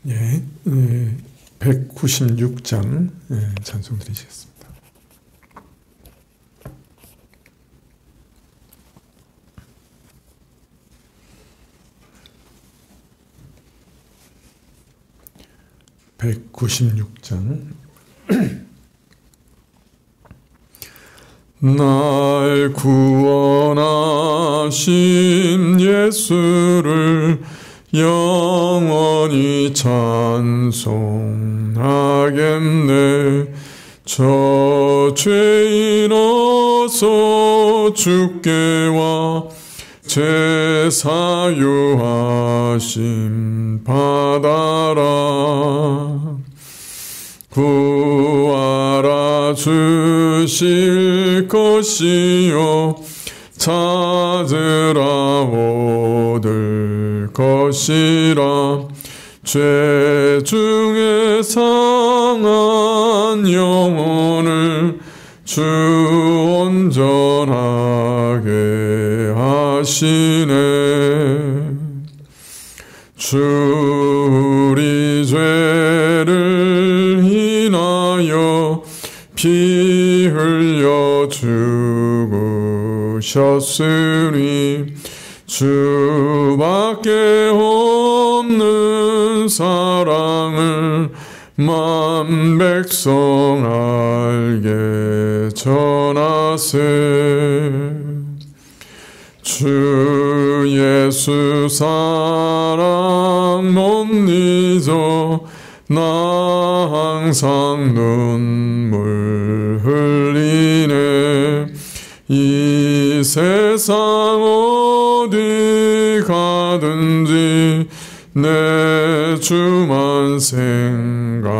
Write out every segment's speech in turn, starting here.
예, 196장 찬송 드리시겠습니다. 날 구원하신 예수를 영원히 찬송하겠네. 저 죄인 어서 주께 와 제사유하심 받아라. 구하라 주실 것이요 찾으라 얻을 것이라. 죄 중에 상한 영혼을 주 온전하게 하시네. 주 우리 죄를 인하여 피 흘려 죽으셨으니 주밖에 없는 사랑을 만 백성 알게 전하세. 주 예수 사랑 못 잊어 나 항상 눈물 흘리네. 이 세상 어디 가든지 내 주만 생각하도다.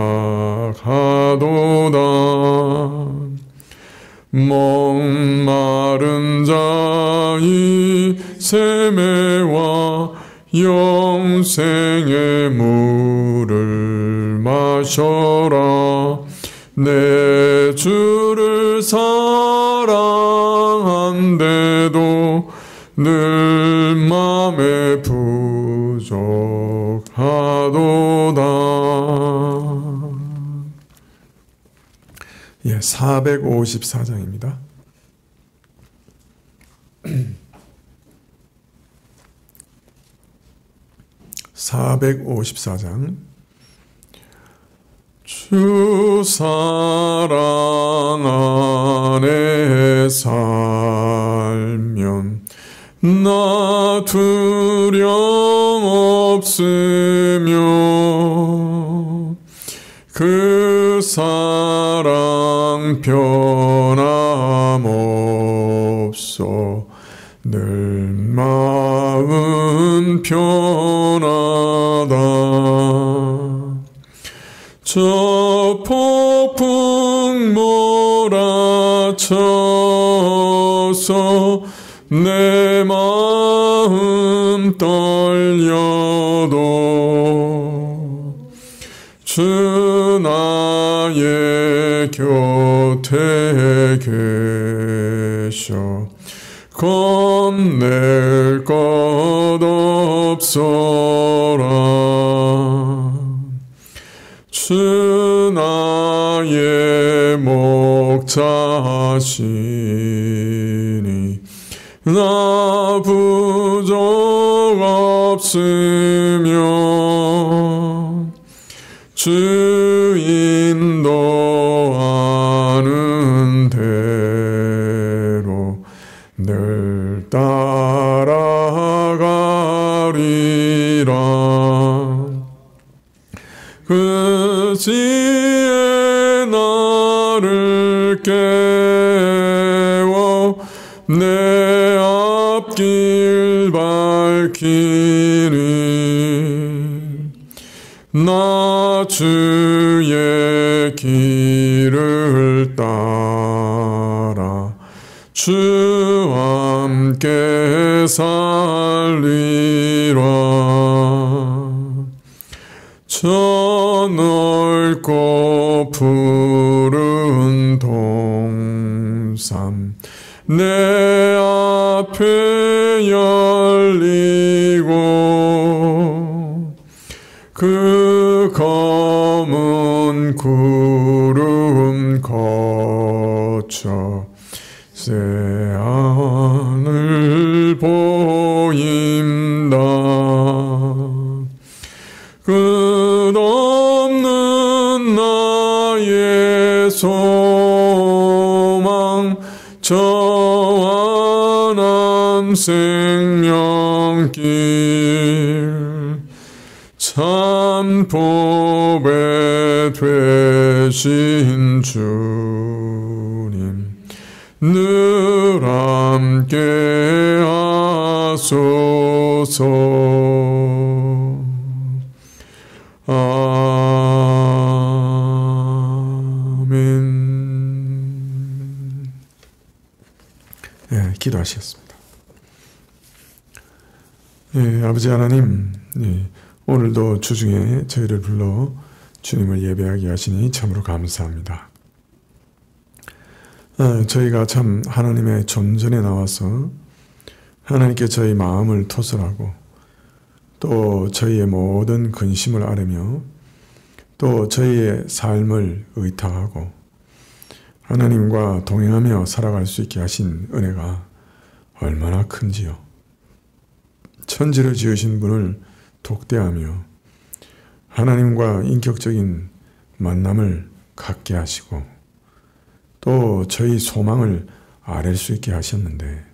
목마른 자이 세매와 영생의 물을 마셔라. 내 주를 사랑한데도 늘 맘에 부족하도다. 454장입니다. 주 사랑 안에 살면 나 두려움 없으며 그 사랑 변함없어 늘 마음 편하다. 저 폭풍 몰아쳐서 내 마음 떨려도 주 나의 곁에 계셔 겁낼 것 없어라. 주 나의 목자시니 나 부족 없으며 주 인도하는 대로 늘 따라가리라. 그 지혜 나를 깨워 내 앞길 밝히니 나 주의 길을 따라 주 함께 살리라. 저 넓고 푸른 동산 내 앞에 열리고 그 구름 거쳐 새하늘 보인다. 끝없는 나의 소망 저완한 생명길 참 보배 되신 주님 늘 함께 하소서. 아멘. 네, 기도하시겠습니다. 네, 아버지 하나님, 네, 오늘도 주중에 저희를 불러 주님을 예배하게 하시니 참으로 감사합니다. 저희가 참 하나님의 존전에 나와서 하나님께 저희 마음을 토설하고 또 저희의 모든 근심을 아뢰며 또 저희의 삶을 의탁하고 하나님과 동행하며 살아갈 수 있게 하신 은혜가 얼마나 큰지요. 천지를 지으신 분을 독대하며 하나님과 인격적인 만남을 갖게 하시고 또 저희 소망을 아랠 수 있게 하셨는데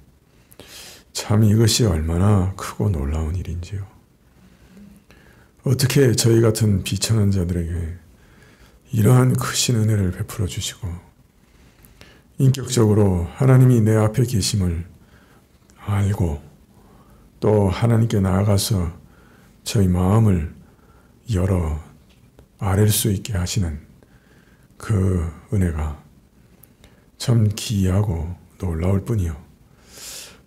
참 이것이 얼마나 크고 놀라운 일인지요. 어떻게 저희 같은 비천한 자들에게 이러한 크신 은혜를 베풀어 주시고 인격적으로 하나님이 내 앞에 계심을 알고 또 하나님께 나아가서 저희 마음을 열어 아랠 수 있게 하시는 그 은혜가 참 기이하고 놀라울 뿐이요.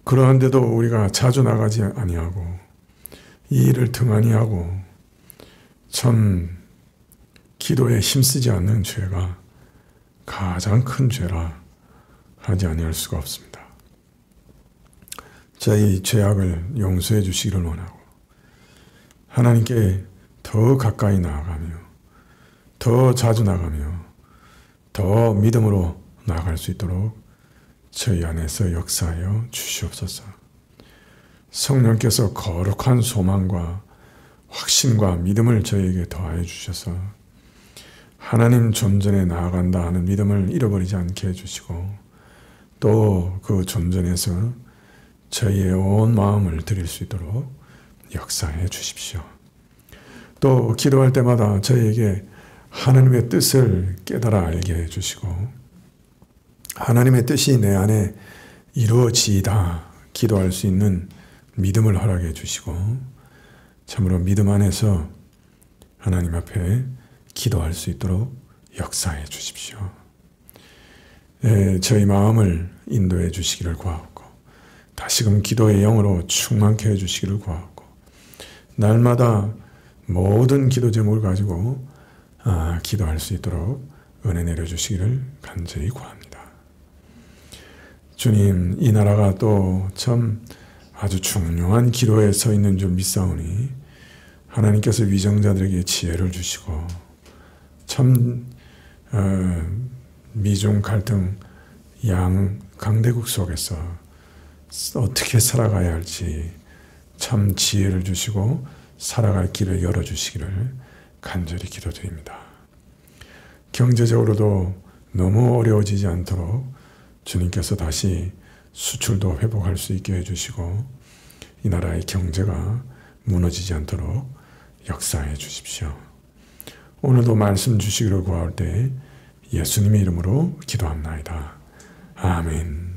그러한데도 우리가 자주 나가지 아니하고 이 일을 등한히 하고 참 기도에 힘쓰지 않는 죄가 가장 큰 죄라 하지 아니할 수가 없습니다. 저희 죄악을 용서해 주시기를 원하고 하나님께 더 가까이 나아가며 더 자주 나가며 더 믿음으로 나아갈 수 있도록 저희 안에서 역사하여 주시옵소서. 성령께서 거룩한 소망과 확신과 믿음을 저희에게 더하여 주셔서 하나님 존전에 나아간다 하는 믿음을 잃어버리지 않게 해주시고 또 그 존전에서 저희의 온 마음을 드릴 수 있도록 역사해 주십시오. 또 기도할 때마다 저희에게 하나님의 뜻을 깨달아 알게 해주시고 하나님의 뜻이 내 안에 이루어지이다 기도할 수 있는 믿음을 허락해 주시고 참으로 믿음 안에서 하나님 앞에 기도할 수 있도록 역사해 주십시오. 저희 마음을 인도해 주시기를 구하옵고 다시금 기도의 영으로 충만케 해 주시기를 구하옵고 날마다 모든 기도 제목을 가지고 기도할 수 있도록 은혜 내려주시기를 간절히 구합니다. 주님, 이 나라가 또 참 아주 중요한 기로에 서 있는 줄 믿사오니 하나님께서 위정자들에게 지혜를 주시고 참 미중 갈등 강대국 속에서 어떻게 살아가야 할지 참 지혜를 주시고 살아갈 길을 열어주시기를 간절히 기도드립니다. 경제적으로도 너무 어려워지지 않도록 주님께서 다시 수출도 회복할 수 있게 해주시고 이 나라의 경제가 무너지지 않도록 역사해 주십시오. 오늘도 말씀 주시기를 구할 때 예수님의 이름으로 기도합나이다. 아멘.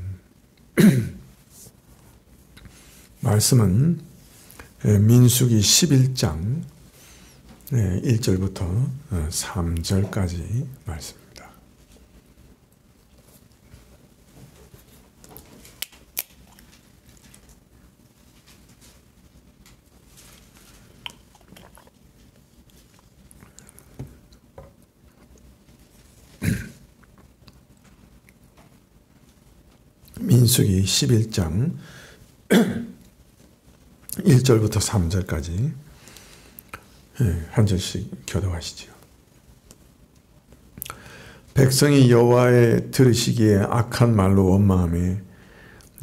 말씀은 민수기 11장 1절부터 3절까지 말씀입니다. 민수기 11장 1절부터 3절까지 한 절씩 교독하시죠. 백성이 여호와의 들으시기에 악한 말로 원망하며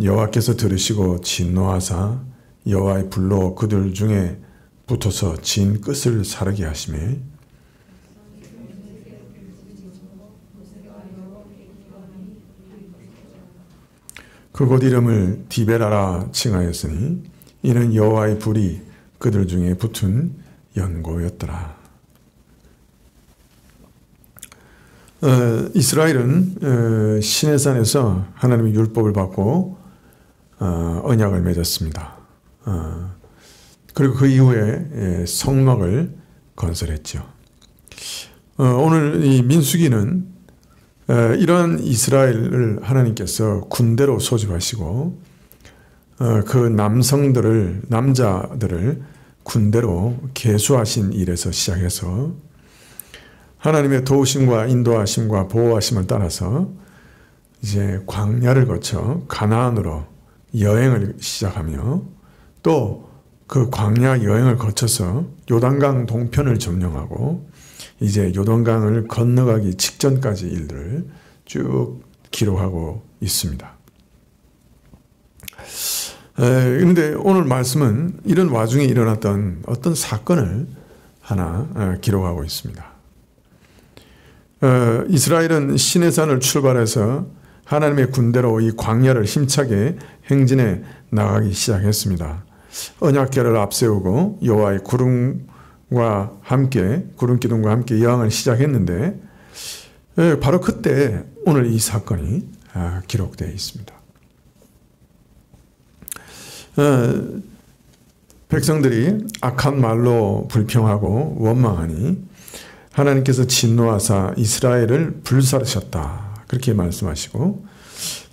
여호와께서 들으시고 진노하사 여호와의 불로 그들 중에 붙어서 진 끝을 사르게 하시며 그곳 이름을 디베라라 칭하였으니 이는 여호와의 불이 그들 중에 붙은 연고였더라. 이스라엘은 시내산에서 하나님의 율법을 받고 언약을 맺었습니다. 그리고 그 이후에 성막을 건설했죠. 오늘 이 민수기는 이러한 이스라엘을 하나님께서 군대로 소집하시고 그 남자들을 군대로 계수하신 일에서 시작해서 하나님의 도우심과 인도하심과 보호하심을 따라서 이제 광야를 거쳐 가나안으로 여행을 시작하며 또 그 광야 여행을 거쳐서 요단강 동편을 점령하고 이제 요단강을 건너가기 직전까지 일들을 쭉 기록하고 있습니다. 그런데 오늘 말씀은 이런 와중에 일어났던 어떤 사건을 하나 기록하고 있습니다. 이스라엘은 시내산을 출발해서 하나님의 군대로 이 광야를 힘차게 행진해 나가기 시작했습니다. 언약궤를 앞세우고 여호와의 구름과 함께 구름 기둥과 함께 여행을 시작했는데 바로 그때 오늘 이 사건이 기록되어 있습니다. 백성들이 악한 말로 불평하고 원망하니 하나님께서 진노하사 이스라엘을 불사르셨다. 그렇게 말씀하시고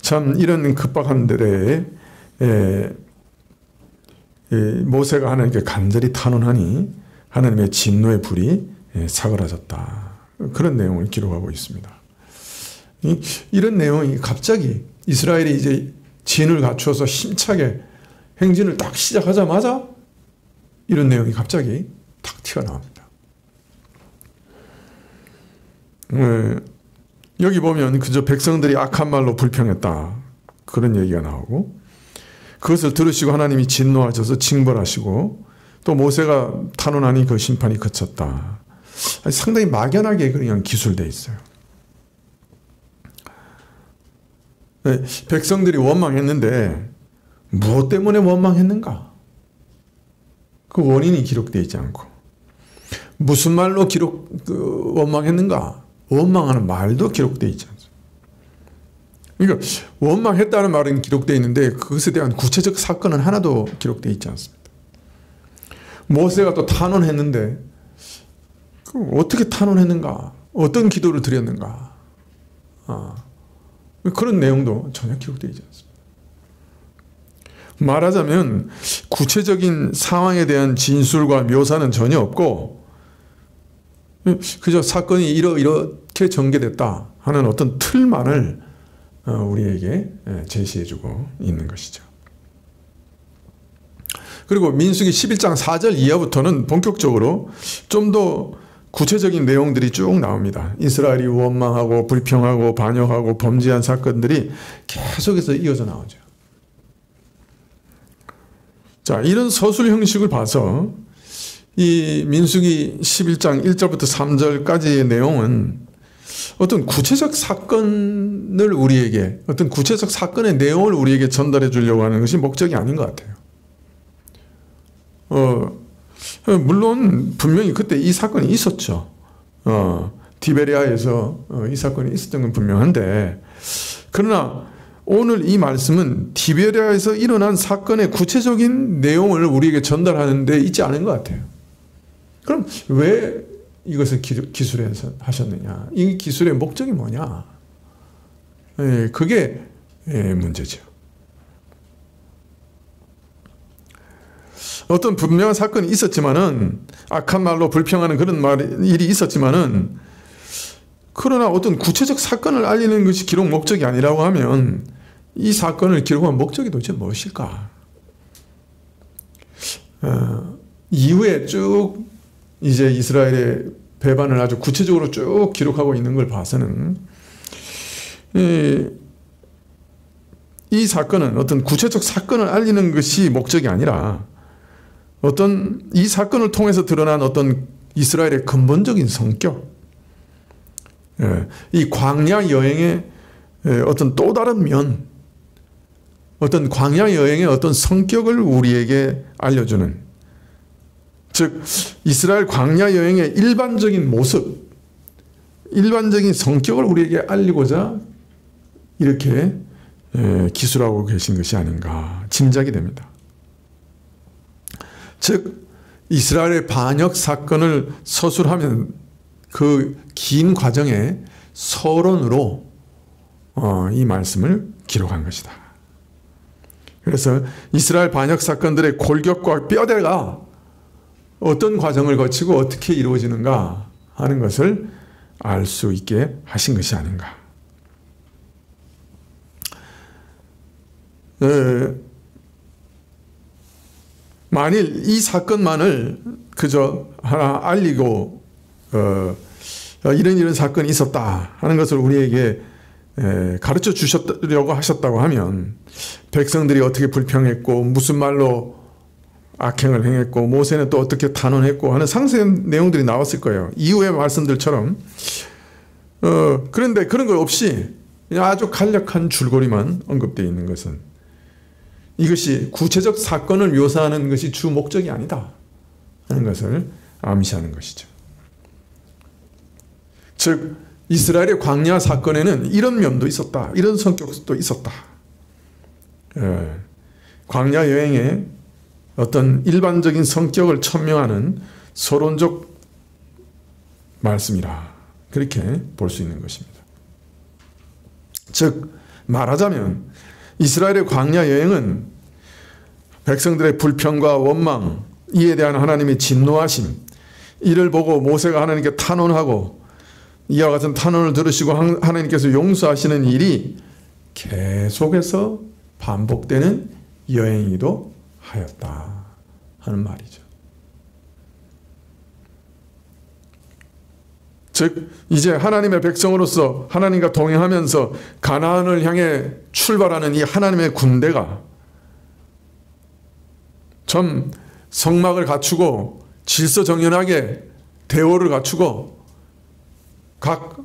참 이런 급박한 데에 모세가 하나님께 간절히 탄원하니 하나님의 진노의 불이 사그라졌다. 그런 내용을 기록하고 있습니다. 이런 내용이 갑자기 이스라엘이 이제 진을 갖추어서 힘차게 행진을 딱 시작하자마자 이런 내용이 갑자기 탁 튀어나옵니다. 여기 보면 그저 백성들이 악한 말로 불평했다. 그런 얘기가 나오고 그것을 들으시고 하나님이 진노하셔서 징벌하시고 또 모세가 탄원하니 그 심판이 그쳤다. 상당히 막연하게 그냥 기술되어 있어요. 백성들이 원망했는데 무엇 때문에 원망했는가? 그 원인이 기록되어 있지 않고 무슨 말로 원망했는가? 원망하는 말도 기록되어 있지 않습니다. 그러니까 원망했다는 말은 기록되어 있는데 그것에 대한 구체적 사건은 하나도 기록되어 있지 않습니다. 모세가 또 탄원했는데 어떻게 탄원했는가? 어떤 기도를 드렸는가? 그런 내용도 전혀 기록되어 있지 않습니다. 말하자면 구체적인 상황에 대한 진술과 묘사는 전혀 없고 그저 사건이 이렇게 전개됐다 하는 어떤 틀만을 우리에게 제시해주고 있는 것이죠. 그리고 민수기 11장 4절 이하부터는 본격적으로 좀 더 구체적인 내용들이 쭉 나옵니다. 이스라엘이 원망하고 불평하고 반역하고 범죄한 사건들이 계속해서 이어져 나오죠. 자, 이런 서술 형식을 봐서 이 민수기 11장 1절부터 3절까지의 내용은 어떤 구체적 사건을 우리에게 어떤 구체적 사건의 내용을 우리에게 전달해 주려고 하는 것이 목적이 아닌 것 같아요. 물론 분명히 그때 이 사건이 있었죠. 디베리아에서 이 사건이 있었던 건 분명한데 그러나 오늘 이 말씀은 디베리아에서 일어난 사건의 구체적인 내용을 우리에게 전달하는 데 있지 않은 것 같아요. 그럼 왜 이것을 기술하셨느냐? 이 기술의 목적이 뭐냐? 그게 문제죠. 어떤 분명한 사건이 있었지만은 악한 말로 불평하는 그런 일이 있었지만은 그러나 어떤 구체적 사건을 알리는 것이 기록 목적이 아니라고 하면 이 사건을 기록한 목적이 도대체 무엇일까? 이후에 쭉 이제 이스라엘의 배반을 아주 구체적으로 쭉 기록하고 있는 걸 봐서는 이 사건은 어떤 구체적 사건을 알리는 것이 목적이 아니라 어떤 이 사건을 통해서 드러난 어떤 이스라엘의 근본적인 성격, 이 광야 여행의 어떤 또 다른 면, 어떤 광야 여행의 어떤 성격을 우리에게 알려주는, 즉 이스라엘 광야 여행의 일반적인 모습, 일반적인 성격을 우리에게 알리고자 이렇게 기술하고 계신 것이 아닌가 짐작이 됩니다. 즉 이스라엘의 반역 사건을 서술하면 그 긴 과정에 서론으로 이 말씀을 기록한 것이다. 그래서 이스라엘 반역 사건들의 골격과 뼈대가 어떤 과정을 거치고 어떻게 이루어지는가 하는 것을 알 수 있게 하신 것이 아닌가. 만일 이 사건만을 그저 하나 알리고 이런 사건이 있었다 하는 것을 우리에게 가르쳐 주시려고 하셨다고 하면 백성들이 어떻게 불평했고 무슨 말로 악행을 행했고 모세는 또 어떻게 탄원했고 하는 상세한 내용들이 나왔을 거예요. 이후의 말씀들처럼. 그런데 그런 거 없이 아주 간략한 줄거리만 언급되어 있는 것은 이것이 구체적 사건을 묘사하는 것이 주 목적이 아니다 하는 것을 암시하는 것이죠. 즉 이스라엘의 광야 사건에는 이런 면도 있었다. 이런 성격도 있었다. 광야 여행의 어떤 일반적인 성격을 천명하는 서론적 말씀이라 그렇게 볼 수 있는 것입니다. 즉 말하자면 이스라엘의 광야 여행은 백성들의 불평과 원망, 이에 대한 하나님의 진노하심, 이를 보고 모세가 하나님께 탄원하고 이와 같은 탄원을 들으시고 하나님께서 용서하시는 일이 계속해서 반복되는 여행이기도 하였다 하는 말이죠. 즉 이제 하나님의 백성으로서 하나님과 동행하면서 가나안을 향해 출발하는 이 하나님의 군대가 좀 성막을 갖추고 질서정연하게 대오를 갖추고 각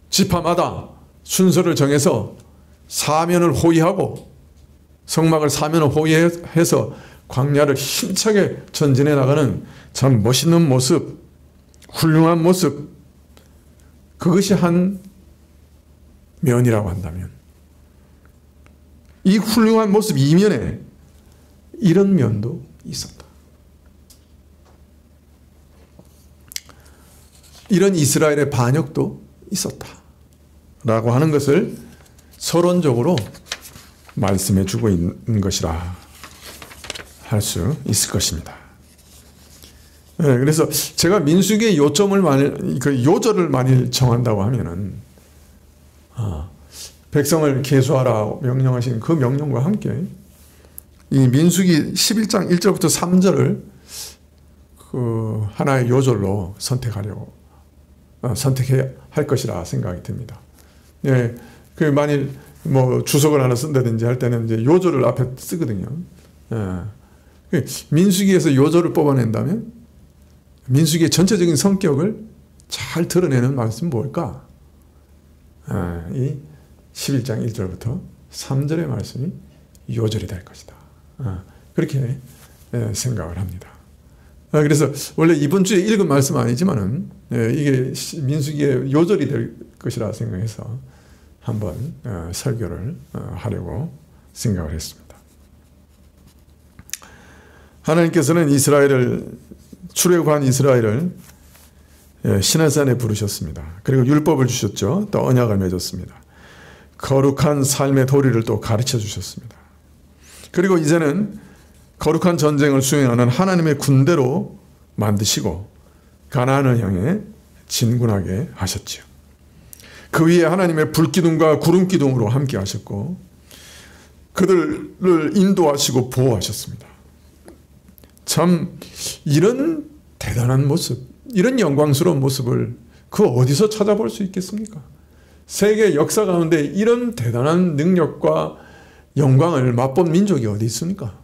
지파마다 순서를 정해서 사면을 호위하고 성막을 사면을 호위해서 광야를 힘차게 전진해 나가는 참 멋있는 모습, 훌륭한 모습, 그것이 한 면이라고 한다면 이 훌륭한 모습 이면에 이런 면도 있었다. 이런 이스라엘의 반역도 있었다 라고 하는 것을 서론적으로 말씀해 주고 있는 것이라 할 수 있을 것입니다. 그래서 제가 민수기의 요절을 만일 정한다고 하면은 백성을 계수하라 명령하신 그 명령과 함께 이 민수기 11장 1절부터 3절을 그 하나의 요절로 선택해야 할 것이라 생각이 듭니다. 예, 그 만일 뭐 주석을 하나 쓴다든지 할 때는 이제 요절을 앞에 쓰거든요. 예. 민수기에서 요절을 뽑아낸다면 민수기의 전체적인 성격을 잘 드러내는 말씀은 뭘까? 이 11장 1절부터 3절의 말씀이 요절이 될 것이다. 그렇게 생각을 합니다. 그래서 원래 이번 주에 읽은 말씀 아니지만은 이게 민수기의 요절이 될 것이라 생각해서 한번 설교를 하려고 생각을 했습니다. 하나님께서는 출애굽한 이스라엘을 시내산에 부르셨습니다. 그리고 율법을 주셨죠. 또 언약을 맺었습니다. 거룩한 삶의 도리를 또 가르쳐 주셨습니다. 그리고 이제는 거룩한 전쟁을 수행하는 하나님의 군대로 만드시고 가나안을 향해 진군하게 하셨지요. 그 위에 하나님의 불기둥과 구름기둥으로 함께 하셨고 그들을 인도하시고 보호하셨습니다. 참 이런 대단한 모습, 이런 영광스러운 모습을 그 어디서 찾아볼 수 있겠습니까? 세계 역사 가운데 이런 대단한 능력과 영광을 맛본 민족이 어디 있습니까?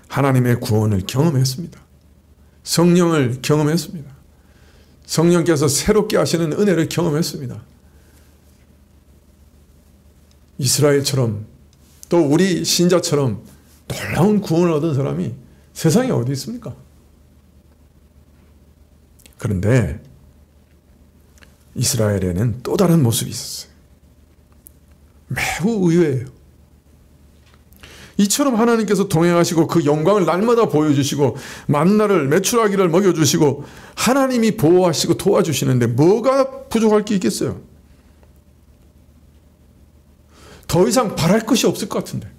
하나님의 구원을 경험했습니다. 성령을 경험했습니다. 성령께서 새롭게 하시는 은혜를 경험했습니다. 이스라엘처럼 또 우리 신자처럼 놀라운 구원을 얻은 사람이 세상에 어디 있습니까? 그런데 이스라엘에는 또 다른 모습이 있었어요. 매우 의외예요. 이처럼 하나님께서 동행하시고 그 영광을 날마다 보여주시고 만나를 메추라기를 먹여주시고 하나님이 보호하시고 도와주시는데 뭐가 부족할 게 있겠어요? 더 이상 바랄 것이 없을 것 같은데,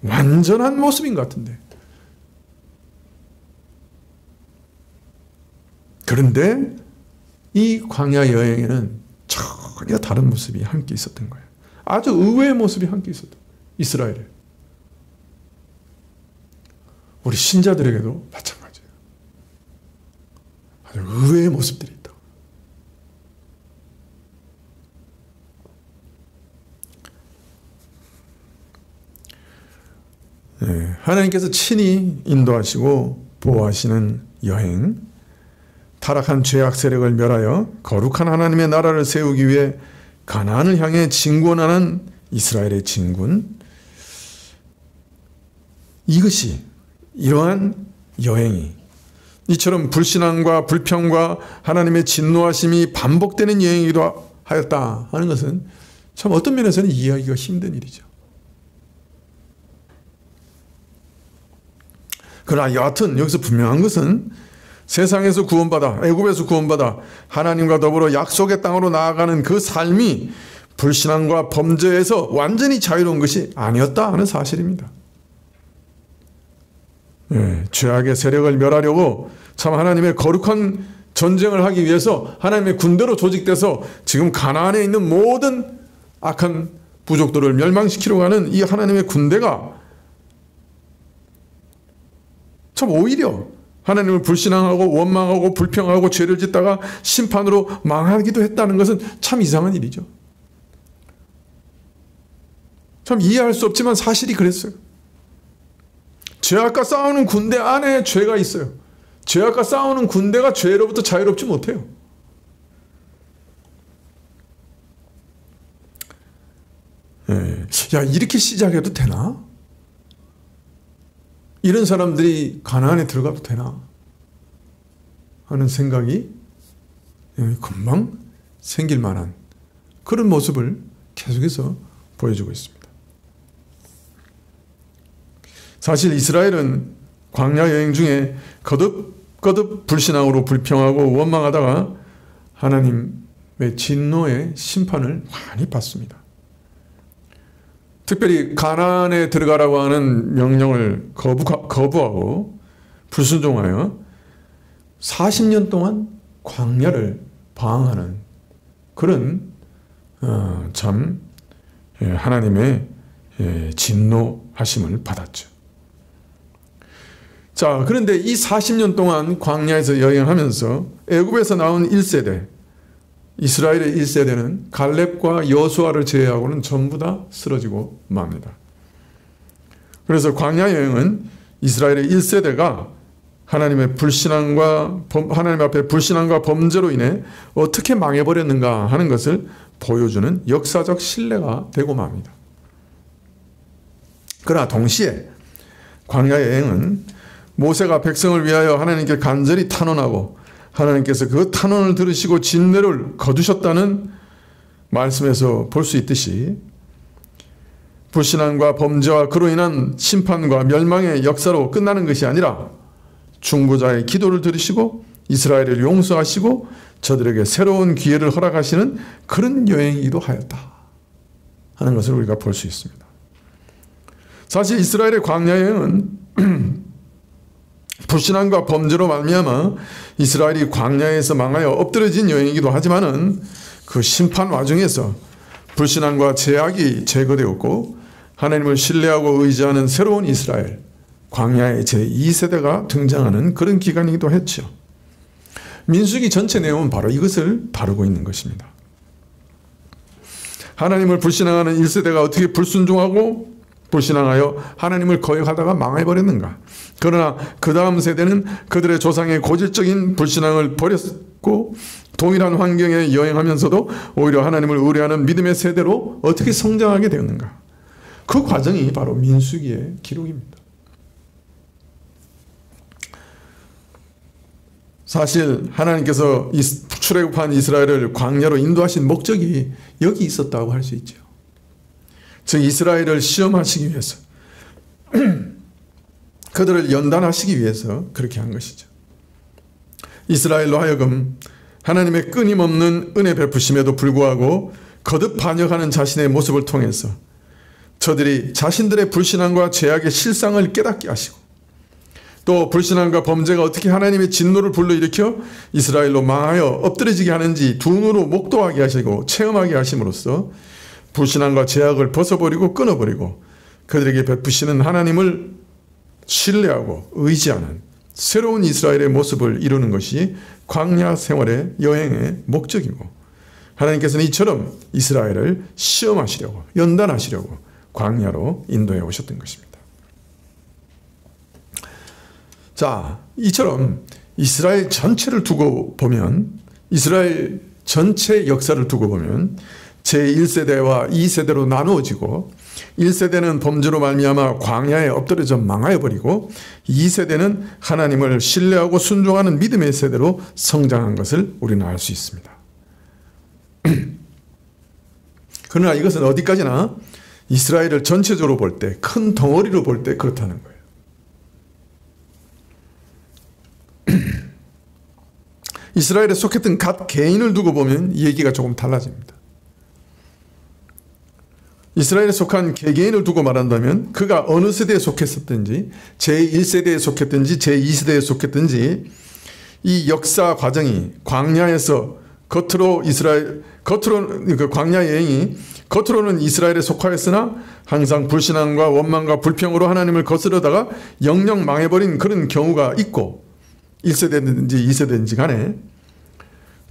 완전한 모습인 것 같은데. 그런데 이 광야 여행에는 전혀 다른 모습이 함께 있었던 거예요. 아주 의외의 모습이 함께 있었던 이스라엘에. 우리 신자들에게도 마찬가지예요. 아주 의외의 모습들이 있다. 네, 하나님께서 친히 인도하시고 보호하시는 여행, 타락한 죄악 세력을 멸하여 거룩한 하나님의 나라를 세우기 위해 가나안을 향해 진군하는 이스라엘의 진군, 이것이 이러한 여행이 이처럼 불신앙과 불평과 하나님의 진노하심이 반복되는 여행이기도 하였다 하는 것은 참 어떤 면에서는 이해하기가 힘든 일이죠. 그러나 여하튼 여기서 분명한 것은 세상에서 구원받아, 애굽에서 구원받아 하나님과 더불어 약속의 땅으로 나아가는 그 삶이 불신앙과 범죄에서 완전히 자유로운 것이 아니었다 하는 사실입니다. 네, 죄악의 세력을 멸하려고 참 하나님의 거룩한 전쟁을 하기 위해서 하나님의 군대로 조직돼서 지금 가나안에 있는 모든 악한 부족들을 멸망시키려고 하는 이 하나님의 군대가 참 오히려 하나님을 불신앙하고 원망하고 불평하고 죄를 짓다가 심판으로 망하기도 했다는 것은 참 이상한 일이죠. 참 이해할 수 없지만 사실이 그랬어요. 죄악과 싸우는 군대 안에 죄가 있어요. 죄악과 싸우는 군대가 죄로부터 자유롭지 못해요. 야, 이렇게 시작해도 되나? 이런 사람들이 가나안에 들어가도 되나? 하는 생각이 금방 생길 만한 그런 모습을 계속해서 보여주고 있습니다. 사실 이스라엘은 광야 여행 중에 거듭 불신앙으로 불평하고 원망하다가 하나님의 진노의 심판을 많이 받습니다. 특별히 가나안에 들어가라고 하는 명령을 거부하고 불순종하여 40년 동안 광야를 방황하는 그런 참 하나님의 진노하심을 받았죠. 자, 그런데 이 40년 동안 광야에서 여행하면서 애굽에서 나온 1세대, 이스라엘의 1세대는 갈렙과 여수아를 제외하고는 전부 다 쓰러지고 맙니다. 그래서 광야 여행은 이스라엘의 1세대가 하나님의 불신앙과 하나님 앞에 불신앙과 범죄로 인해 어떻게 망해버렸는가 하는 것을 보여주는 역사적 신뢰가 되고 맙니다. 그러나 동시에 광야 여행은 모세가 백성을 위하여 하나님께 간절히 탄원하고 하나님께서 그 탄원을 들으시고 진노를 거두셨다는 말씀에서 볼 수 있듯이 불신앙과 범죄와 그로 인한 심판과 멸망의 역사로 끝나는 것이 아니라 중보자의 기도를 들으시고 이스라엘을 용서하시고 저들에게 새로운 기회를 허락하시는 그런 여행이기도 하였다 하는 것을 우리가 볼 수 있습니다. 사실 이스라엘의 광야 여행은 불신앙과 범죄로 말미암아 이스라엘이 광야에서 망하여 엎드려진 여행이기도 하지만은 그 심판 와중에서 불신앙과 죄악이 제거되었고 하나님을 신뢰하고 의지하는 새로운 이스라엘, 광야의 제2세대가 등장하는 그런 기간이기도 했죠. 민수기 전체 내용은 바로 이것을 다루고 있는 것입니다. 하나님을 불신앙하는 1세대가 어떻게 불순종하고 불신앙하여 하나님을 거역하다가 망해버렸는가. 그러나 그 다음 세대는 그들의 조상의 고질적인 불신앙을 버렸고 동일한 환경에 여행하면서도 오히려 하나님을 의뢰하는 믿음의 세대로 어떻게 성장하게 되었는가. 그 과정이 바로 민수기의 기록입니다. 사실 하나님께서 출애굽한 이스라엘을 광야로 인도하신 목적이 여기 있었다고 할 수 있죠. 즉 이스라엘을 시험하시기 위해서 그들을 연단하시기 위해서 그렇게 한 것이죠. 이스라엘로 하여금 하나님의 끊임없는 은혜 베푸심에도 불구하고 거듭 반역하는 자신의 모습을 통해서 저들이 자신들의 불신앙과 죄악의 실상을 깨닫게 하시고 또 불신앙과 범죄가 어떻게 하나님의 진노를 불러일으켜 이스라엘로 망하여 엎드러지게 하는지 두 눈으로 목도하게 하시고 체험하게 하심으로써 불신앙과 죄악을 벗어버리고 끊어버리고 그들에게 베푸시는 하나님을 신뢰하고 의지하는 새로운 이스라엘의 모습을 이루는 것이 광야 생활의 여행의 목적이고 하나님께서는 이처럼 이스라엘을 시험하시려고 연단하시려고 광야로 인도해 오셨던 것입니다. 자, 이처럼 이스라엘 전체를 두고 보면 이스라엘 전체 역사를 두고 보면 제1세대와 2세대로 나누어지고 1세대는 범죄로 말미암아 광야에 엎드려져 망하여버리고 2세대는 하나님을 신뢰하고 순종하는 믿음의 세대로 성장한 것을 우리는 알 수 있습니다. 그러나 이것은 어디까지나 이스라엘을 전체적으로 볼 때, 큰 덩어리로 볼 때 그렇다는 거예요. 이스라엘에 속했던 각 개인을 두고 보면 얘기가 조금 달라집니다. 이스라엘에 속한 개개인을 두고 말한다면 그가 어느 세대에 속했었든지 제1세대에 속했든지 제2세대에 속했든지 이 역사 과정이 광야에서 그 광야 여행이 겉으로는 이스라엘에 속하였으나 항상 불신앙과 원망과 불평으로 하나님을 거스르다가 영영 망해버린 그런 경우가 있고 1세대든지 2세대든지 간에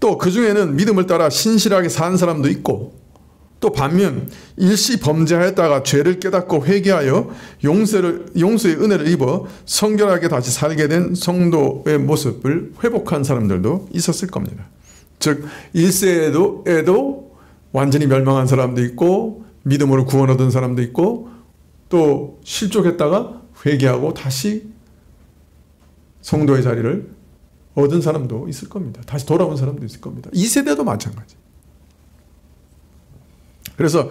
또 그 중에는 믿음을 따라 신실하게 산 사람도 있고 또 반면 일시 범죄하였다가 죄를 깨닫고 회개하여 용서의 은혜를 입어 성결하게 다시 살게 된 성도의 모습을 회복한 사람들도 있었을 겁니다. 즉 1세에도 완전히 멸망한 사람도 있고 믿음으로 구원 얻은 사람도 있고 또 실족했다가 회개하고 다시 성도의 자리를 얻은 사람도 있을 겁니다. 다시 돌아온 사람도 있을 겁니다. 2세대도 마찬가지. 그래서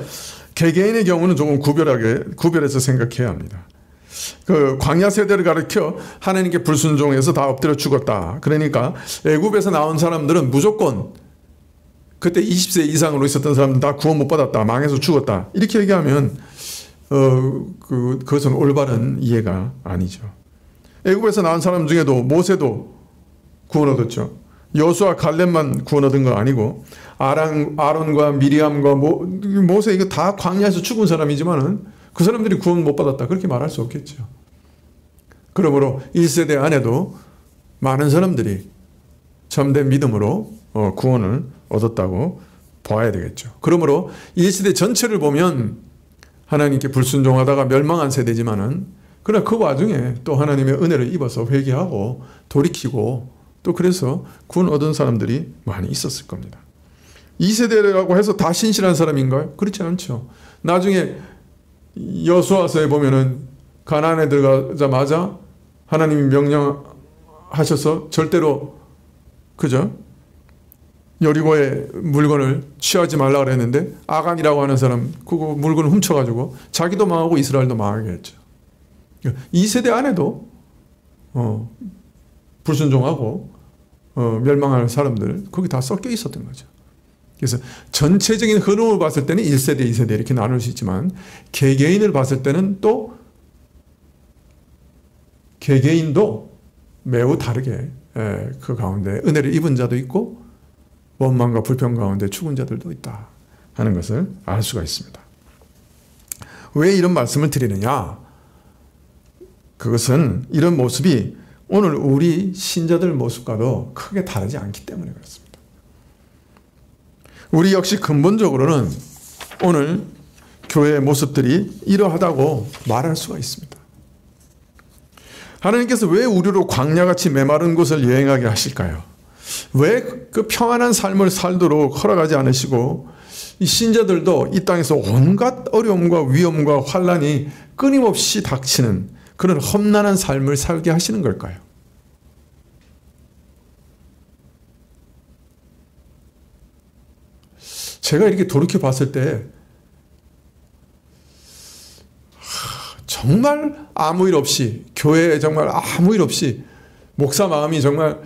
개개인의 경우는 조금 구별해서 생각해야 합니다. 그 광야 세대를 가리켜 하나님께 불순종해서 다 엎드려 죽었다. 그러니까 애굽에서 나온 사람들은 무조건 그때 20세 이상으로 있었던 사람들은 다 구원 못 받았다. 망해서 죽었다. 이렇게 얘기하면 그것은 올바른 이해가 아니죠. 애굽에서 나온 사람 중에도 모세도 구원 얻었죠. 여수와 갈렙만 구원 얻은 거 아니고 아론과 미리암과 모세 이거 다 광야에서 죽은 사람이지만은 그 사람들이 구원 못 받았다. 그렇게 말할 수 없겠죠. 그러므로 1세대 안에도 많은 사람들이 참된 믿음으로 구원을 얻었다고 봐야 되겠죠. 그러므로 1세대 전체를 보면 하나님께 불순종하다가 멸망한 세대지만은 그러나 그 와중에 또 하나님의 은혜를 입어서 회개하고 돌이키고 또 그래서 구원 얻은 사람들이 많이 있었을 겁니다. 2세대라고 해서 다 신실한 사람인가요? 그렇지 않죠. 나중에 여호수아서에 보면은 가나안에 들어가자마자 하나님이 명령하셔서 절대로 그죠? 여리고의 물건을 취하지 말라 그랬는데 아간이라고 하는 사람 그거 물건을 훔쳐가지고 자기도 망하고 이스라엘도 망하게 했죠. 2세대 안에도 불순종하고 멸망할 사람들 거기 다 섞여 있었던 거죠. 그래서 전체적인 흐름을 봤을 때는 1세대, 2세대 이렇게 나눌 수 있지만 개개인을 봤을 때는 또 개개인도 매우 다르게 그 가운데 은혜를 입은 자도 있고 원망과 불평 가운데 죽은 자들도 있다 하는 것을 알 수가 있습니다. 왜 이런 말씀을 드리느냐? 그것은 이런 모습이 오늘 우리 신자들 모습과도 크게 다르지 않기 때문에 그렇습니다. 우리 역시 근본적으로는 오늘 교회의 모습들이 이러하다고 말할 수가 있습니다. 하나님께서 왜 우리로 광야같이 메마른 곳을 여행하게 하실까요? 왜 그 평안한 삶을 살도록 허락하지 않으시고 이 신자들도 이 땅에서 온갖 어려움과 위험과 환난이 끊임없이 닥치는 그런 험난한 삶을 살게 하시는 걸까요? 제가 이렇게 돌이켜 봤을 때 정말 아무 일 없이, 교회에 정말 아무 일 없이 목사 마음이 정말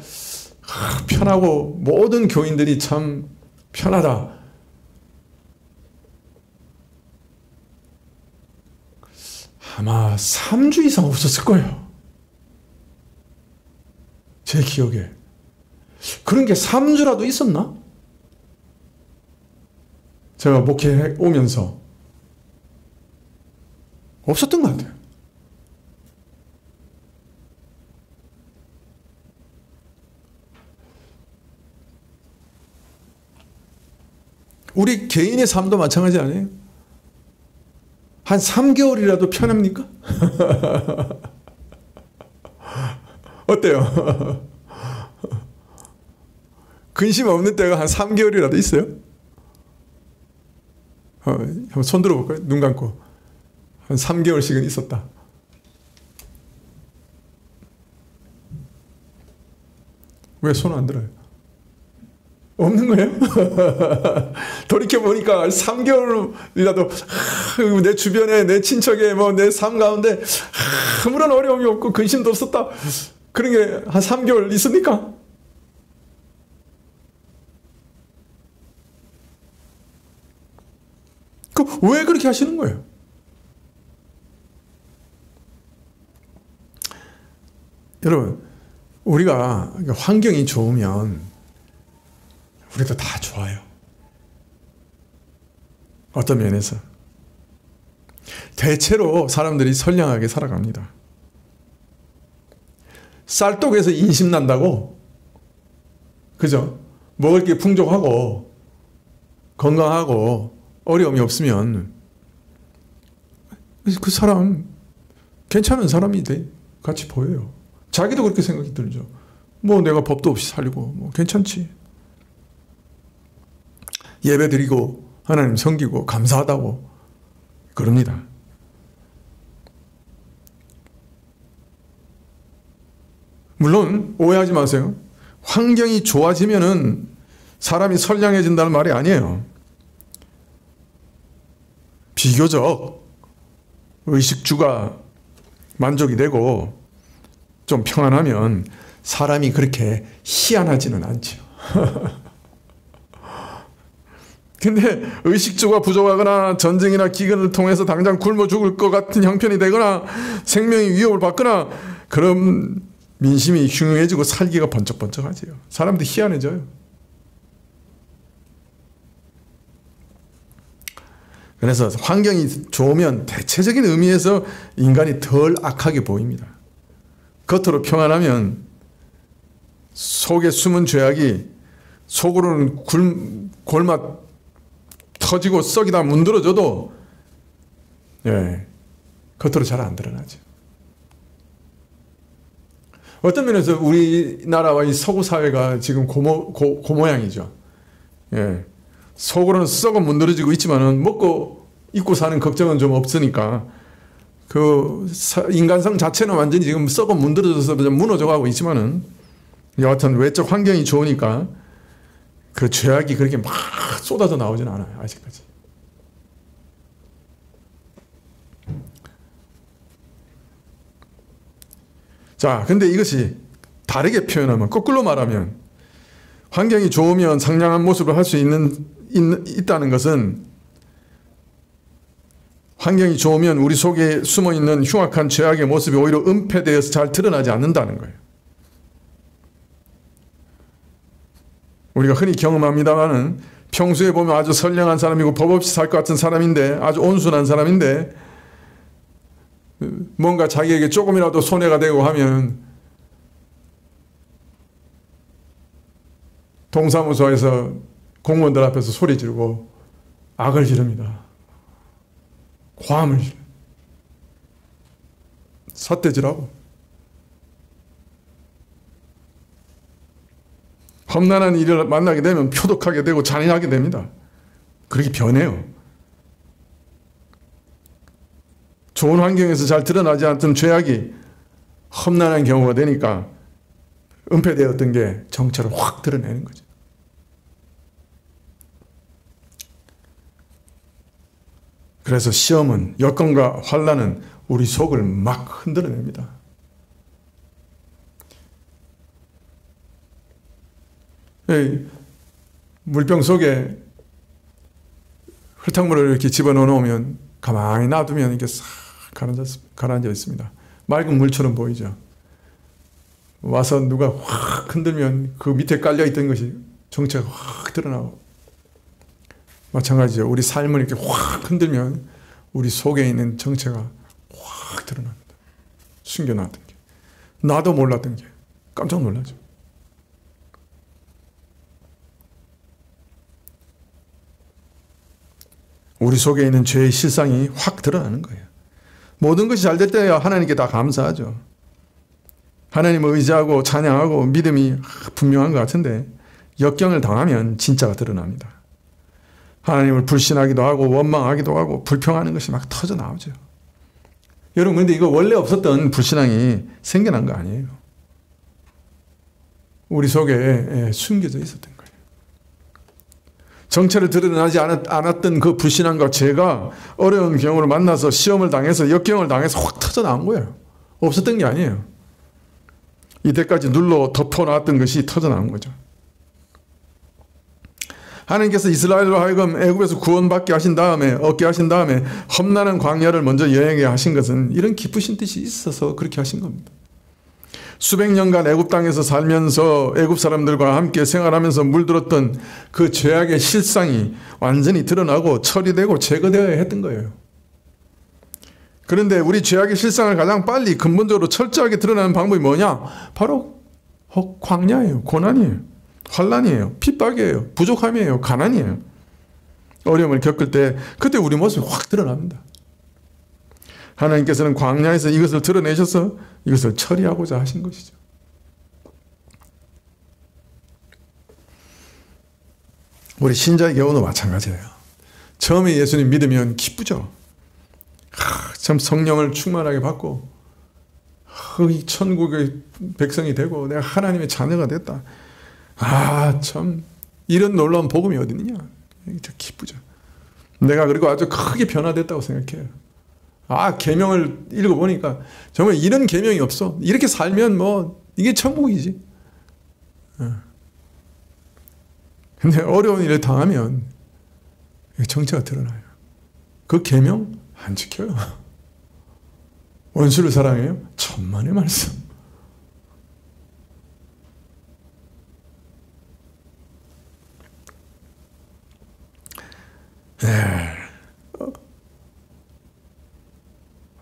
편하고 모든 교인들이 참 편하다. 아마 3주 이상 없었을 거예요. 제 기억에. 그런 게 3주라도 있었나? 제가 목회해 오면서 없었던 것 같아요. 우리 개인의 삶도 마찬가지 아니에요? 한 3개월이라도 편합니까? 어때요? 근심 없는 때가 한 3개월이라도 있어요? 한번 손 들어볼까요? 눈 감고. 한 3개월씩은 있었다. 왜 손 안 들어요? 없는 거예요? 돌이켜보니까 3개월이라도 내 주변에 내 친척에 뭐 내 삶 가운데 아무런 어려움이 없고 근심도 없었다. 그런 게 한 3개월 있습니까? 왜 그렇게 하시는 거예요? 여러분, 우리가 환경이 좋으면 우리도 다 좋아요. 어떤 면에서. 대체로 사람들이 선량하게 살아갑니다. 쌀떡에서 인심 난다고, 그죠? 먹을 게 풍족하고 건강하고 어려움이 없으면 그 사람 괜찮은 사람이 같이 보여요. 자기도 그렇게 생각이 들죠. 뭐 내가 법도 없이 살고 뭐 괜찮지. 예배 드리고 하나님 섬기고 감사하다고 그럽니다. 물론 오해하지 마세요. 환경이 좋아지면은 사람이 선량해진다는 말이 아니에요. 비교적 의식주가 만족이 되고 좀 평안하면 사람이 그렇게 희한하지는 않죠. 근데 의식주가 부족하거나 전쟁이나 기근을 통해서 당장 굶어 죽을 것 같은 형편이 되거나 생명이 위협을 받거나 그럼 민심이 흉흉해지고 살기가 번쩍번쩍하지요. 사람도 희한해져요. 그래서 환경이 좋으면 대체적인 의미에서 인간이 덜 악하게 보입니다. 겉으로 평안하면 속에 숨은 죄악이 속으로는 골마 터지고 썩이다 문드러져도 겉으로 잘 안 드러나죠. 어떤 면에서 우리나라와 이 서구 사회가 지금 그 모양이죠. 속으로는 썩어 문드러지고 있지만은 먹고 입고 사는 걱정은 좀 없으니까 그 인간성 자체는 완전히 지금 썩어 문드러져서 무너져 가고 있지만은 여하튼 외적 환경이 좋으니까 그 죄악이 그렇게 막 쏟아져 나오지는 않아요. 아직까지. 자, 근데 이것이 다르게 표현하면, 거꾸로 말하면 환경이 좋으면 상냥한 모습을 할 수 있다는 것은 환경이 좋으면 우리 속에 숨어있는 흉악한 죄악의 모습이 오히려 은폐되어서 잘 드러나지 않는다는 거예요. 우리가 흔히 경험합니다마는 평소에 보면 아주 선량한 사람이고 법 없이 살 것 같은 사람인데 아주 온순한 사람인데 뭔가 자기에게 조금이라도 손해가 되고 하면 동사무소에서 공무원들 앞에서 소리 지르고 악을 지릅니다. 고함을 지르. 삿대질하고. 험난한 일을 만나게 되면 표독하게 되고 잔인하게 됩니다. 그렇게 변해요. 좋은 환경에서 잘 드러나지 않던 죄악이 험난한 경우가 되니까 은폐되었던 게 정체를 확 드러내는 거죠. 그래서 시험은, 여건과 환난은 우리 속을 막 흔들어냅니다. 물병 속에 흙탕물을 이렇게 집어넣어 놓으면 가만히 놔두면 이게 싹 가라앉아 있습니다. 맑은 물처럼 보이죠. 와서 누가 확 흔들면 그 밑에 깔려있던 것이 정체가 확 드러나고, 마찬가지죠. 우리 삶을 이렇게 확 흔들면 우리 속에 있는 정체가 확 드러납니다. 숨겨놨던 게, 나도 몰랐던 게 깜짝 놀라죠. 우리 속에 있는 죄의 실상이 확 드러나는 거예요. 모든 것이 잘 될 때야 하나님께 다 감사하죠. 하나님을 의지하고 찬양하고 믿음이 분명한 것 같은데 역경을 당하면 진짜가 드러납니다. 하나님을 불신하기도 하고 원망하기도 하고 불평하는 것이 막 터져 나오죠. 여러분, 근데 이거 원래 없었던 불신앙이 생겨난 거 아니에요. 우리 속에 숨겨져 있었던 거예요. 정체를 드러나지 않았던 그 불신앙과 죄가 어려운 경우를 만나서 시험을 당해서 역경을 당해서 확 터져 나온 거예요. 없었던 게 아니에요. 이때까지 눌러 덮어놨던 것이 터져 나온 거죠. 하나님께서 이스라엘로 하여금 애굽에서 구원받게 하신 다음에, 얻게 하신 다음에 험난한 광야를 먼저 여행하게 하신 것은 이런 기쁘신 뜻이 있어서 그렇게 하신 겁니다. 수백 년간 애굽 땅에서 살면서 애굽 사람들과 함께 생활하면서 물들었던 그 죄악의 실상이 완전히 드러나고 처리되고 제거되어야 했던 거예요. 그런데 우리 죄악의 실상을 가장 빨리 근본적으로 철저하게 드러나는 방법이 뭐냐? 바로 광야예요. 고난이에요. 환난이에요. 핍박이에요. 부족함이에요. 가난이에요. 어려움을 겪을 때 그때 우리 모습이 확 드러납니다. 하나님께서는 광야에서 이것을 드러내셔서 이것을 처리하고자 하신 것이죠. 우리 신자의 경우도 마찬가지예요. 처음에 예수님 믿으면 기쁘죠. 참 성령을 충만하게 받고 이 천국의 백성이 되고 내가 하나님의 자녀가 됐다. 참 이런 놀라운 복음이 어디 있느냐. 기쁘죠. 내가 그리고 아주 크게 변화됐다고 생각해요. 계명을 읽어보니까 정말 이런 계명이 없어. 이렇게 살면 뭐 이게 천국이지. 근데 어려운 일을 당하면 정체가 드러나요. 그 계명 안 지켜요. 원수를 사랑해요. 천만의 말씀.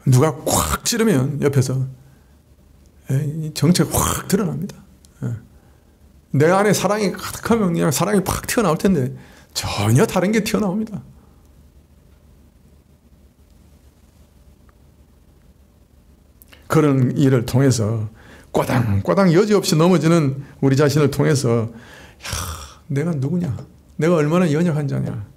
누가 콱 찌르면 옆에서 정체가 확 드러납니다. 내 안에 사랑이 가득하면 그냥 사랑이 팍 튀어나올 텐데 전혀 다른 게 튀어나옵니다. 그런 일을 통해서 꼬당꼬당 여지없이 넘어지는 우리 자신을 통해서 내가 누구냐? 내가 얼마나 연약한 자냐?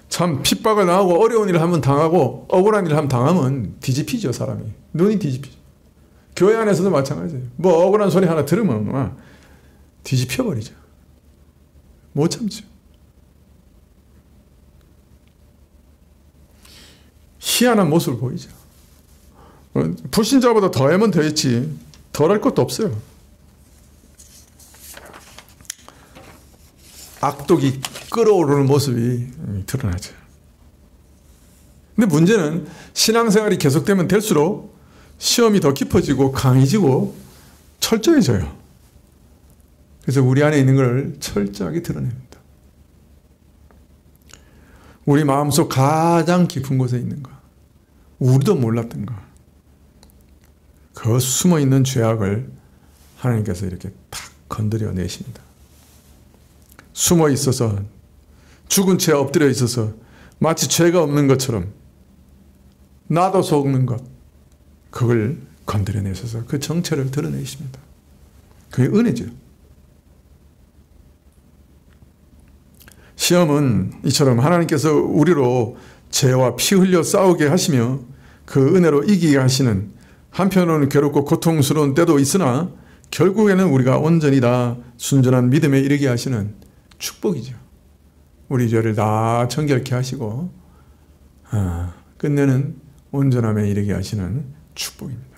참 핍박을 당하고 어려운 일을 한번 당하고 억울한 일을 한번 당하면 뒤집히죠. 사람이. 눈이 뒤집히죠. 교회 안에서도 마찬가지예요. 뭐 억울한 소리 하나 들으면 뒤집혀버리죠. 못 참죠. 희한한 모습을 보이죠. 불신자보다 더하면 더했지 덜할 것도 없어요. 악독이 끓어오르는 모습이 드러나죠. 근데 문제는 신앙생활이 계속되면 될수록 시험이 더 깊어지고 강해지고 철저해져요. 그래서 우리 안에 있는 걸 철저하게 드러냅니다. 우리 마음속 가장 깊은 곳에 있는 것, 우리도 몰랐던 것, 그 숨어있는 죄악을 하나님께서 이렇게 탁 건드려 내십니다. 숨어 있어서, 죽은 채 엎드려 있어서 마치 죄가 없는 것처럼 나도 속는 것, 그걸 건드려 내셔서 그 정체를 드러내십니다. 그게 은혜죠. 시험은 이처럼 하나님께서 우리로 죄와 피 흘려 싸우게 하시며 그 은혜로 이기게 하시는, 한편으로는 괴롭고 고통스러운 때도 있으나 결국에는 우리가 온전히 다 순전한 믿음에 이르게 하시는 축복이죠. 우리 죄를 다 정결케 하시고 끝내는 온전함에 이르게 하시는 축복입니다.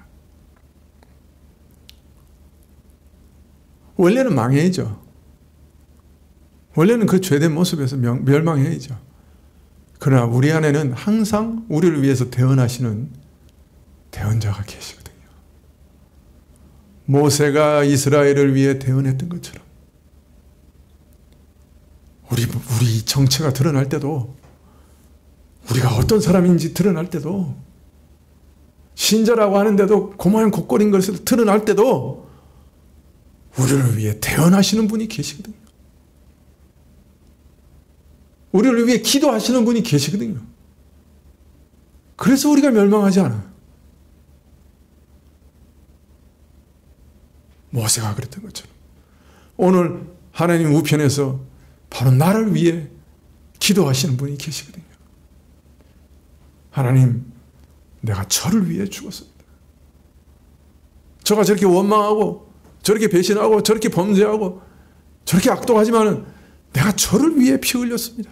원래는 망해야죠. 원래는 그 죄된 모습에서 멸망해야죠. 그러나 우리 안에는 항상 우리를 위해서 대언하시는 대언자가 계시거든요. 모세가 이스라엘을 위해 대언했던 것처럼 우리 정체가 드러날 때도, 우리가 어떤 사람인지 드러날 때도, 신자라고 하는데도 고만 곡골인 것을 드러날 때도 우리를 위해 대언하시는 분이 계시거든요. 우리를 위해 기도하시는 분이 계시거든요. 그래서 우리가 멸망하지 않아요. 모세가 그랬던 것처럼 오늘 하나님 우편에서 바로 나를 위해 기도하시는 분이 계시거든요. 하나님, 내가 저를 위해 죽었습니다. 저가 저렇게 원망하고 저렇게 배신하고 저렇게 범죄하고 저렇게 악독하지만은 내가 저를 위해 피 흘렸습니다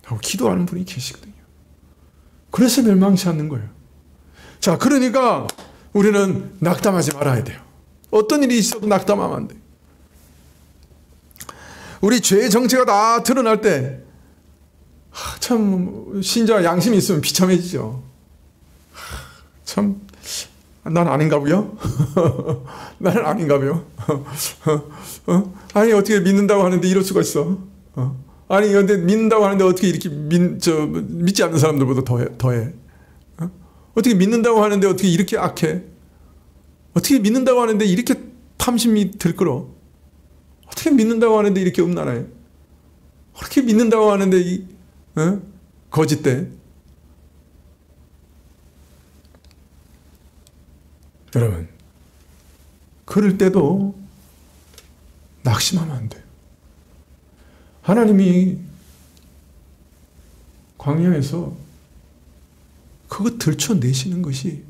하고 기도하는 분이 계시거든요. 그래서 멸망치 않는 거예요. 자, 그러니까 우리는 낙담하지 말아야 돼요. 어떤 일이 있어도 낙담하면 안 돼요. 우리 죄의 정체가 다 드러날 때 참 신자 양심이 있으면 비참해지죠. 참, 난 아닌가고요? 나는 아닌가고요? 아니, 어떻게 믿는다고 하는데 이럴 수가 있어? 아니, 근데 믿는다고 하는데 어떻게 이렇게 믿지 않는 사람들보다 더해? 어떻게 믿는다고 하는데 어떻게 이렇게 악해? 어떻게 믿는다고 하는데 이렇게 탐심이 들끓어? 어떻게 믿는다고 하는데 이렇게 음란해? 어떻게 믿는다고 하는데 거짓돼? 여러분, 그럴 때도 낙심하면 안 돼요. 하나님이 광야에서 그거 들춰내시는 것이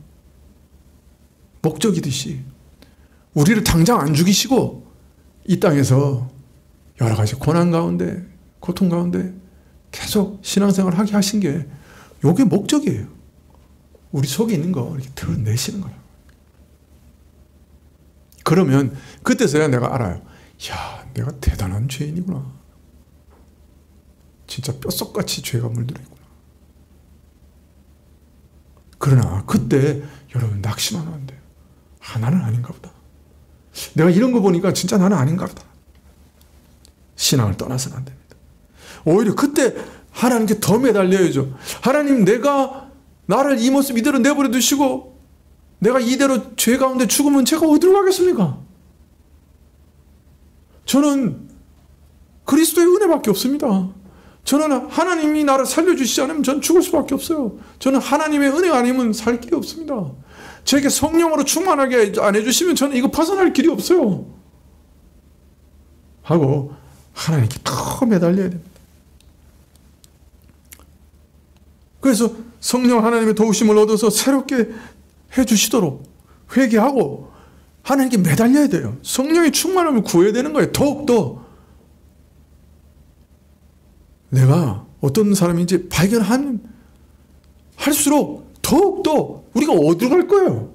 목적이듯이 우리를 당장 안 죽이시고 이 땅에서 여러 가지 고난 가운데, 고통 가운데 계속 신앙생활을 하게 하신 게 이게 목적이에요. 우리 속에 있는 거 이렇게 드러내시는 거예요. 그러면 그때서야 내가 알아요. 야, 내가 대단한 죄인이구나. 진짜 뼛속같이 죄가 물들어 있구나. 그러나 그때 여러분 낙심하면 안 돼요. 나는 아닌가 보다. 내가 이런 거 보니까 진짜 나는 아닌가 보다. 신앙을 떠나서는 안 됩니다. 오히려 그때 하나님께 더 매달려야죠. 하나님, 내가 나를 이 모습 이대로 내버려 두시고 내가 이대로 죄 가운데 죽으면 제가 어디로 가겠습니까? 저는 그리스도의 은혜밖에 없습니다. 저는 하나님이 나를 살려주시지 않으면 전 죽을 수밖에 없어요. 저는 하나님의 은혜가 아니면 살 길이 없습니다. 제게 성령으로 충만하게 안 해주시면 저는 이거 벗어날 길이 없어요. 하고 하나님께 더 매달려야 됩니다. 그래서 성령 하나님의 도우심을 얻어서 새롭게 해주시도록 회개하고 하나님께 매달려야 돼요. 성령의 충만함을 구해야 되는 거예요. 더욱더 내가 어떤 사람인지 할수록 더욱더 우리가 어디로 갈 거예요?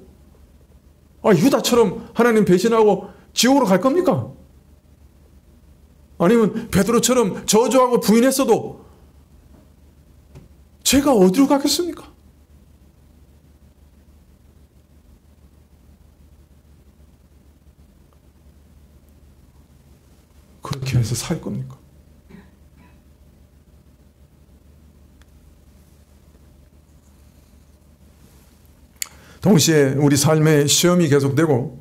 유다처럼 하나님 배신하고 지옥으로 갈 겁니까? 아니면 베드로처럼 저주하고 부인했어도 제가 어디로 가겠습니까? 그렇게 해서 살 겁니까? 동시에 우리 삶에 시험이 계속되고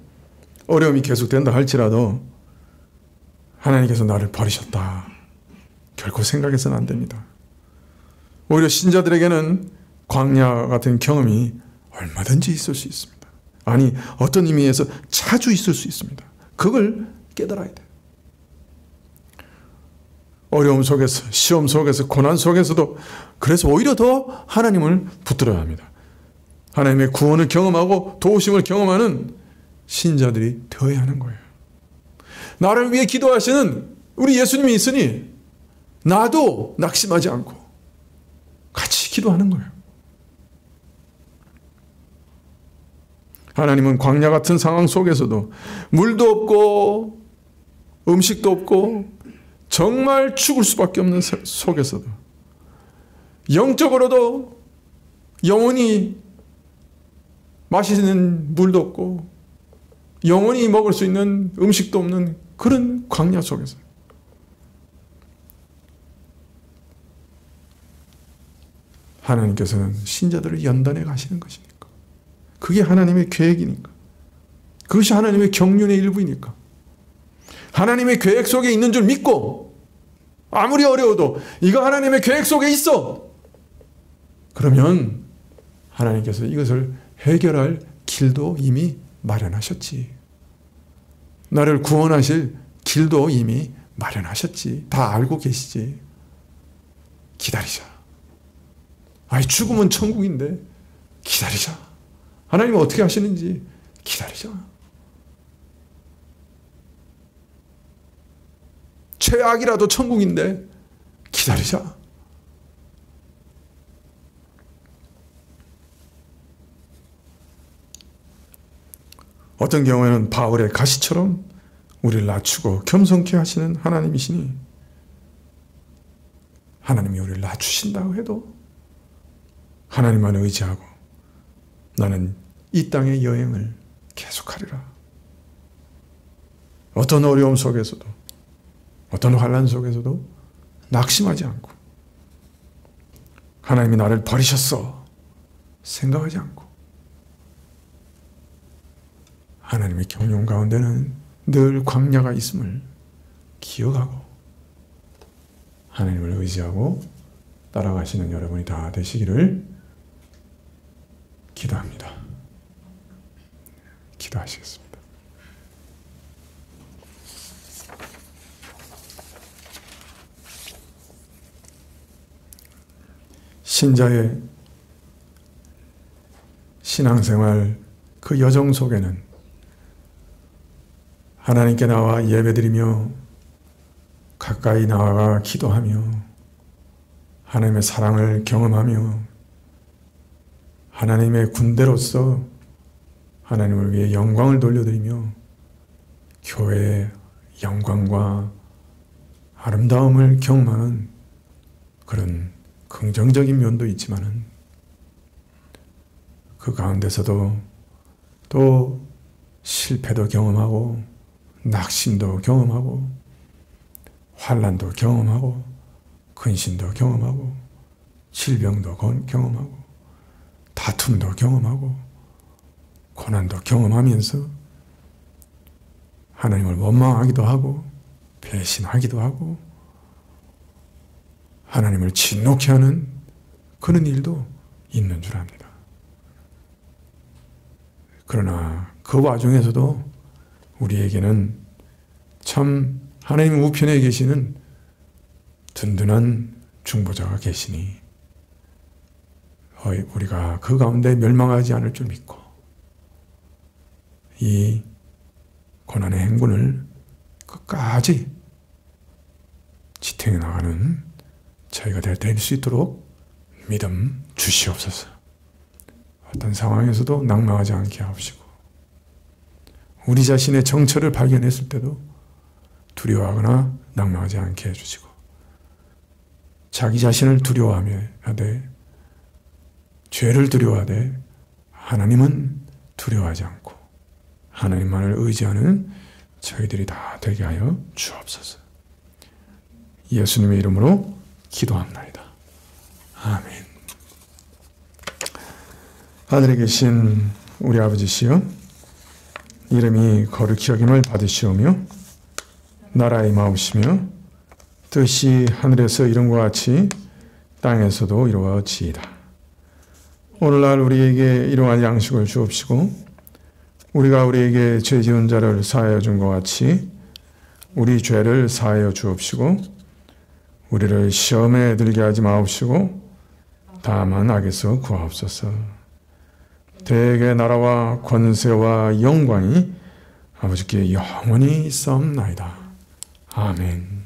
어려움이 계속된다 할지라도 하나님께서 나를 버리셨다, 결코 생각해서는 안 됩니다. 오히려 신자들에게는 광야 같은 경험이 얼마든지 있을 수 있습니다. 아니, 어떤 의미에서 자주 있을 수 있습니다. 그걸 깨달아야 돼요. 어려움 속에서, 시험 속에서, 고난 속에서도, 그래서 오히려 더 하나님을 붙들어야 합니다. 하나님의 구원을 경험하고 도우심을 경험하는 신자들이 되어야 하는 거예요. 나를 위해 기도하시는 우리 예수님이 있으니 나도 낙심하지 않고 같이 기도하는 거예요. 하나님은 광야 같은 상황 속에서도 물도 없고 음식도 없고 정말 죽을 수밖에 없는 속에서도 영적으로도 영원히 마시는 물도 없고 영원히 먹을 수 있는 음식도 없는 그런 광야 속에서 하나님께서는 신자들을 연단해 가시는 것입니까? 그게 하나님의 계획이니까. 그것이 하나님의 경륜의 일부이니까. 하나님의 계획 속에 있는 줄 믿고 아무리 어려워도 이거 하나님의 계획 속에 있어, 그러면 하나님께서 이것을 해결할 길도 이미 마련하셨지. 나를 구원하실 길도 이미 마련하셨지. 다 알고 계시지. 기다리자. 아이, 죽으면 천국인데 기다리자. 하나님은 어떻게 하시는지 기다리자. 최악이라도 천국인데 기다리자. 어떤 경우에는 바울의 가시처럼 우리를 낮추고 겸손케 하시는 하나님이시니 하나님이 우리를 낮추신다고 해도 하나님만 의지하고 나는 이 땅의 여행을 계속하리라. 어떤 어려움 속에서도 어떤 환난 속에서도 낙심하지 않고 하나님이 나를 버리셨어 생각하지 않고 하나님의 경륜 가운데는 늘 광야가 있음을 기억하고 하나님을 의지하고 따라가시는 여러분이 다 되시기를 기도합니다. 기도하시겠습니다. 신자의 신앙생활 그 여정 속에는 하나님께 나와 예배드리며 가까이 나아가 기도하며 하나님의 사랑을 경험하며 하나님의 군대로서 하나님을 위해 영광을 돌려드리며 교회의 영광과 아름다움을 경험하는 그런 긍정적인 면도 있지만은 그 가운데서도 또 실패도 경험하고 낙심도 경험하고 환난도 경험하고 근심도 경험하고 질병도 경험하고 다툼도 경험하고 고난도 경험하면서 하나님을 원망하기도 하고 배신하기도 하고 하나님을 진노케 하는 그런 일도 있는 줄 압니다. 그러나 그 와중에서도 우리에게는 참 하나님 우편에 계시는 든든한 중보자가 계시니 우리가 그 가운데 멸망하지 않을 줄 믿고 이 고난의 행군을 끝까지 지탱해 나가는 저희가 될 수 있도록 믿음 주시옵소서. 어떤 상황에서도 낙망하지 않게 하옵시고 우리 자신의 정처를 발견했을 때도 두려워하거나 낙망하지 않게 해주시고 자기 자신을 두려워하며 하되 죄를 두려워하되 하나님은 두려워하지 않고 하나님만을 의지하는 저희들이 다 되게 하여 주옵소서. 예수님의 이름으로 기도합나이다. 아멘. 하늘에 계신 우리 아버지시여 이름이 거룩히 여김을 받으시오며 나라의 마우시며 뜻이 하늘에서 이룬과 같이 땅에서도 이루어지이다. 오늘날 우리에게 일용할 양식을 주옵시고 우리가 우리에게 죄 지은 자를 사하여 준 것 같이 우리 죄를 사하여 주옵시고 우리를 시험에 들게 하지 마옵시고 다만 악에서 구하옵소서. 대개 나라와 권세와 영광이 아버지께 영원히 있사옵나이다. 아멘.